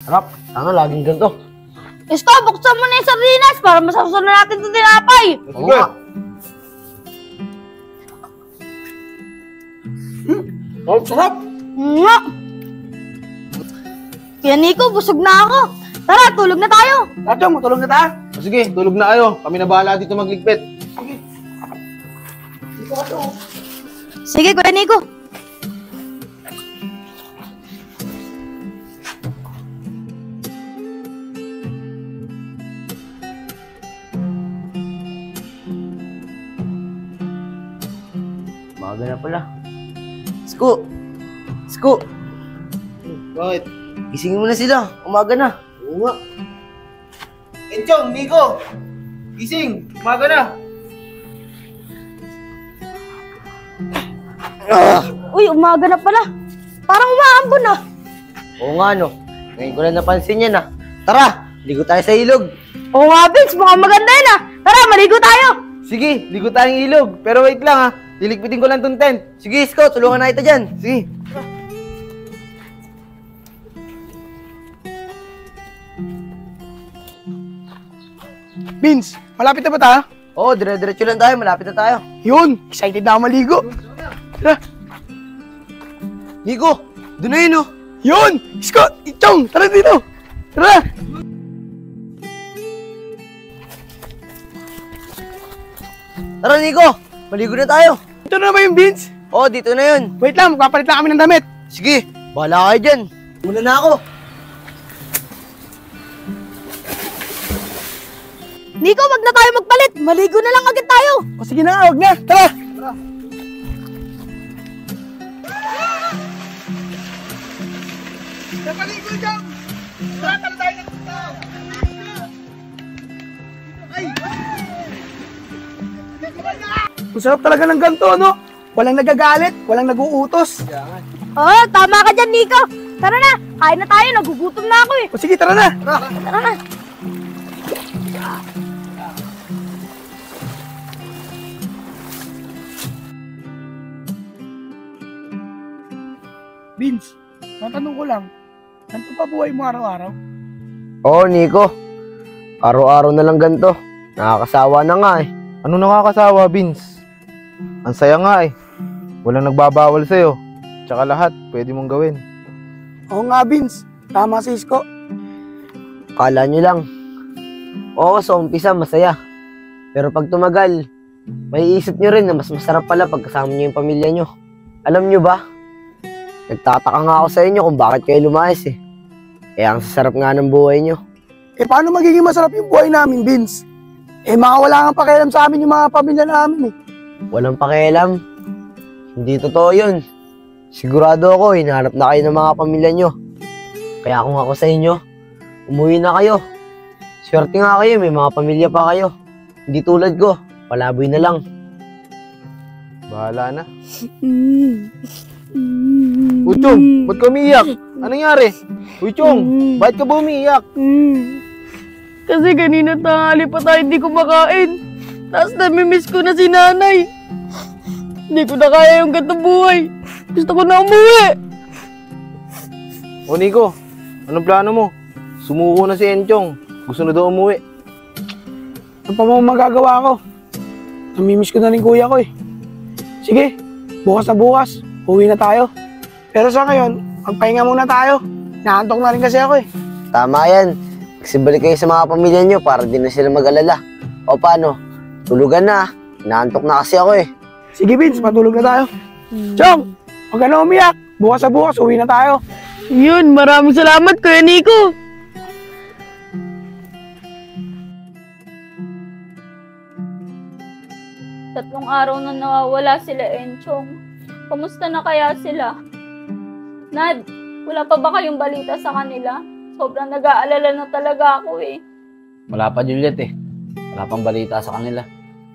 Harap, sana laging ganito. Isko, buksan mo na yung sardinas para masawsaw na natin itong tinapay. Oo nga. Oh, sarap! Nga. Kaya Nico, busog na ako. Tara, tulog na tayo. Chong, matulog na tayo. Sige, tulog na kayo. Kami na bahala dito magligpit. Sige, Kuya Nico. Maga na pala. Isko! Isko! Bakit? Gisingin mo na sila. Umaga na. Oo nga. Enchong, Nico! Gising! Umaga na! Uy, umaga na pala. Parang umaambon na. Oo nga, no. Ngayon ko na napansin yan, ah. Tara! Ligo tayo sa ilog. Oo nga, Vince. Mukhang maganda yan ah. Tara, maligo tayo. Sige, ligo tayong ilog. Pero wait lang, ah. Liligpitin ko lang tong tent. Sige, Isko, tulungan na kita dyan. Sige. Vince, malapit na ba tayo? Oo, dire-diretso lang tayo. Malapit na tayo. Yun, excited na ako maligo. Tara. Nico, doon na yun, oh. Yun! Isko! Ichong! Tara dito! Tara! Tara, Nico. Maligo na tayo. Ito na ba yung Vince? Oo, dito na yun. Wait lang, magpapalit lang kami ng damit. Sige, bahala kayo dyan. Muna na ako. Nico, wag na tayo magpalit. Maligo na lang agad tayo. O sige na, huwag na. Tara! Tara! Napaligo dyan! Tara, tara tayo na punta! Ay! Ang sarap talaga ng ganito, no? Walang nagagalit, walang naguutos. Oo, tama ka dyan, Nico. Tara na, kain na tayo. Nagugutom na ako eh. O sige, tara na! Tara na. Vince, matanong ko lang, ganito pa buhay mo araw-araw? Oo, Nico. Araw-araw na lang ganito. Nakakasawa na nga eh. Ano nakakasawa, Vince? Ang saya nga eh. Walang nagbabawal sa'yo. Tsaka lahat, pwede mong gawin. Oo nga, Vince. Tama si Isko. Kala nyo lang. Oo, sa umpisa masaya. Pero pag tumagal, may isip nyo rin na mas masarap pala pag kasama nyo yung pamilya nyo. Alam nyo ba? Nagtataka nga ako sa inyo kung bakit kayo lumayas eh. Kaya ang sasarap nga ng buhay nyo. Eh paano magiging masarap yung buhay namin, Vince? Eh makawala kang pakialam sa amin yung mga pamilya namin eh. Walang pakialam. Hindi totoo yun. Sigurado ako, hinahanap na kayo ng mga pamilya nyo. Kaya kung ako sa inyo, umuwi na kayo. Swerte nga kayo, may mga pamilya pa kayo. Hindi tulad ko, palaboy na lang. Bahala na. Uy, Chong, ba't ka umiiyak? Anong nangyari? Uy, Chong, bakit ka ba umiiyak? Kasi kanina tanghali pa tayo hindi kumakain. Tapos namimiss ko na si nanay. Hindi ko na kaya yung ganitong buhay. Gusto ko na umuwi. O, Nico, anong plano mo? Sumuko na si Enchong. Gusto na daw umuwi. Ano pa mo magagawa ko? Namimiss ko na rin kuya ko eh. Sige, bukas na bukas, uwi na tayo. Pero sa ngayon, magpahinga muna tayo. Naantok na rin kasi ako eh. Tama yan. Magsibalik kayo sa mga pamilya nyo para di na sila mag-alala. O paano? Tulugan na. Naantok na kasi ako eh. Sige Vince, matulog na tayo. Chong, huwag ka na umiyak. Bukas na bukas, uwi na tayo. Yun, maraming salamat Kuya Nico. Tatlong araw na nawawala sila, Enchong. Kamusta na kaya sila? Nad, wala pa ba kayong balita sa kanila? Sobrang nag-aalala na talaga ako eh. Wala pa, Juliet eh. Wala pang balita sa kanila.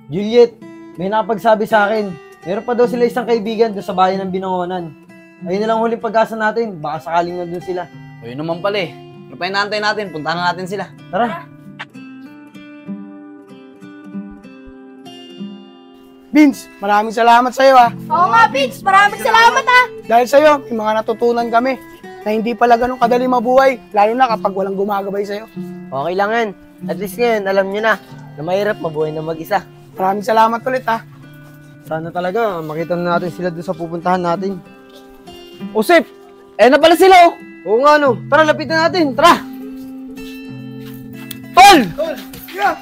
Juliet, may napagsabi sa akin. Meron pa daw sila isang kaibigan doon sa bayan ng Binangonan. Ayun na lang huling pag-asa natin. Baka sakaling na doon sila. O yun naman pala eh. Ano pa inaantay natin? Puntahan na natin sila. Tara. Vince, maraming salamat sa'yo ah. Oo nga, Vince. Maraming salamat ah. Dahil sa'yo, may mga natutunan kami. na hindi pala ganun kadali mabuhay, lalo na kapag walang gumagabay sa'yo. Okay lang yan. At least ngayon, alam nyo na mahirap mabuhay na mag-isa. Maraming salamat ulit ha. Sana talaga, makita na natin sila doon sa pupuntahan natin. Usip! Na pala sila oh! Oo nga no, tara lapitan natin, tara! Tol! Yeah.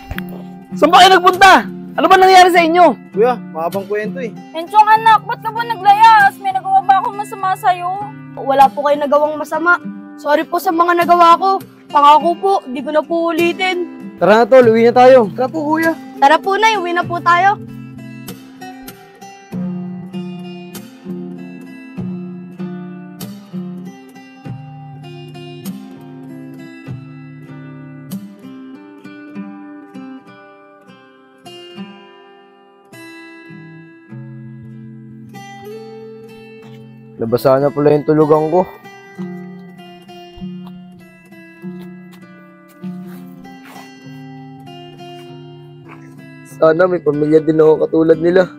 Saan ba kayo nagpunta? Ano ba nangyari sa inyo? Kuya, mahabang kwento eh. Enchong anak, ba't ka ba naglayas? May nagawa ba akong masama sa'yo? Wala po kayo nagawang masama. Sorry po sa mga nagawa ko. Pangako po, di ko na po ulitin. Tara na tol, uwi na tayo. Tara po kuya. Tara po na, uwi na po tayo. Nabasa na pala yung tulugan ko. Sana may pamilya din ako katulad nila.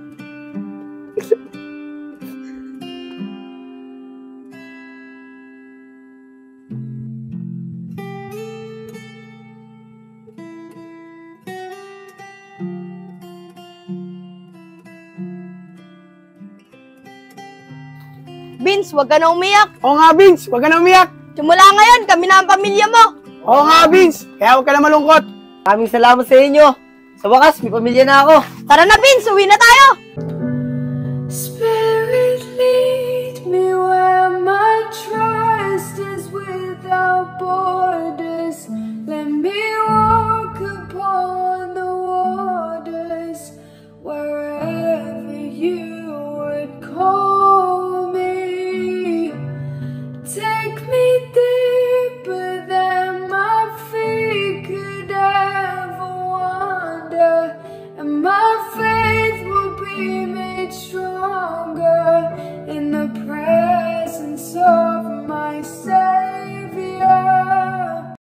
Vince, huwag ka na umiyak. Oo nga Vince, huwag ka na umiyak. Simula ngayon, kami na ang pamilya mo. Oo nga Vince, kaya huwag ka na malungkot. Maraming salamat sa inyo. Sa wakas, may pamilya na ako. Tara na Vince, uwi na tayo. Spirit, lead me where my trust is without borders.